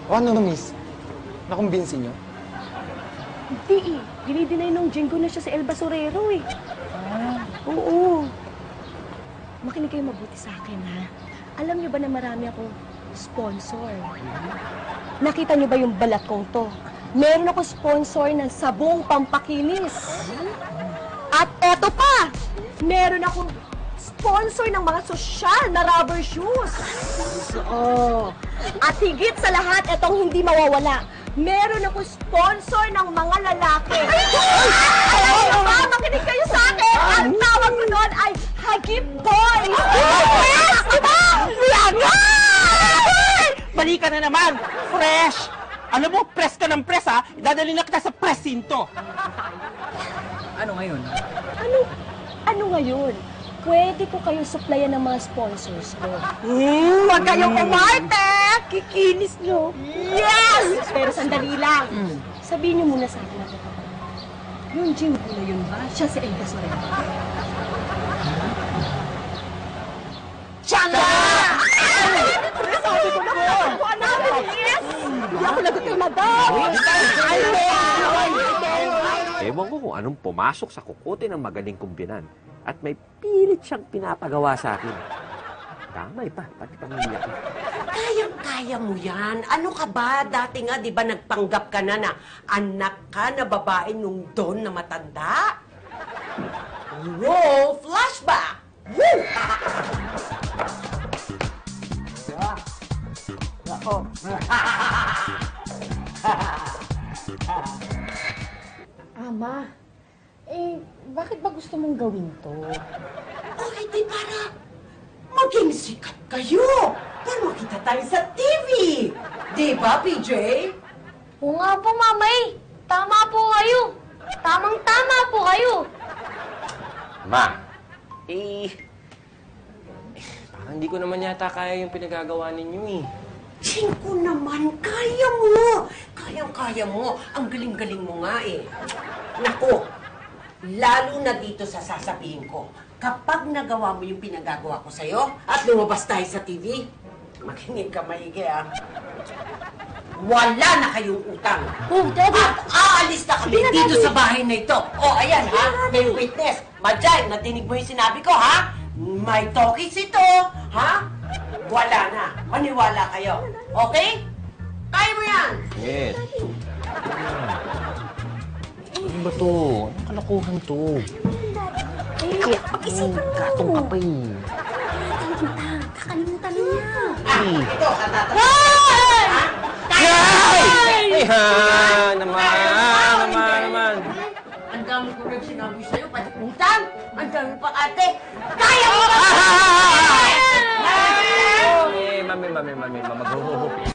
O ano, miss? Nakumbinsi niyo? Hindi eh. Dinidinay nung Jingo na siya sa El Basurero eh. Oo. Makinig kayo mabuti sa akin, ha? Alam niyo ba na marami akong sponsor? Nakita niyo ba yung balat kong to? Meron ako sponsor ng sabong pampakinis. At eto pa! Meron akong sponsor ng mga sosyal na rubber shoes. Oo. At higit sa lahat, etong hindi mawawala. Meron ako sponsor ng mga lalaki. Alam niyo ba? Makinig kayo sa akin! Ang tawag ko doon ay Hagip Boy! Yes! Diba? Balikan na naman! Fresh! Alam mo, press ka ng press, ha? Idadali na kita sa presinto. Ano ngayon? Ano ngayon? Pwede ko kayo supplyan ng mga sponsors ko. Huwag kayong umarte! Kikinis nyo! Yes! Pero sandali lang. Sabihin nyo muna sa akin na totoo. Yung Jingo na yun ba? Siya si El Basurero. Siya nga! Sabi ko na po! Yes! Hindi ako lagot kay madam! Ewan ko kung anong pumasok sa kukote ng magaling kumbinan at may pilit siyang pinapagawa sa akin. Damay pa, pati pamilya ko. Kayang-kaya mo yan. Ano ka ba? Dati nga, di ba nagpanggap ka na anak ka na babae nung Don na matanda? Roll flashback! Woo! Ama, bakit ba gusto mong gawin to? O, hindi para maging sikat kayo. Para makita tayo sa TV. Di ba, PJ? Oo nga po, mamay. Tama po kayo. Tamang-tama po kayo. Ma, parang hindi ko naman yata kaya yung pinagagawa ninyo eh. Chinko naman, kaya mo. Kayang-kaya mo. Ang galing-galing mo nga eh. Naku, lalo na dito sa sasabihin ko. Kapag nagawa mo yung pinagagawa ko sa'yo at lumabas tayo sa TV, makinig ka maigi ah. Wala na kayong utang. Oh, Daddy. At aalis na kami dito sa bahay na ito. O, ayan ha, may witness. Majay, nadinig mo yung sinabi ko ha? May talkies ito, ha? Wala na. Maniwala kayo. Okay? Kaya mo yan! Yes. Ano ba to? Anong kalokohan to? Katong ka pa eh. Kakalimutan niya. Ito, tatatapos. Ay! Ha! Naman! Ang dami ko rin sinabi sa'yo, pati utang. Ang dami pa ate. Kaya mo ba? Mami, mag-huhupi.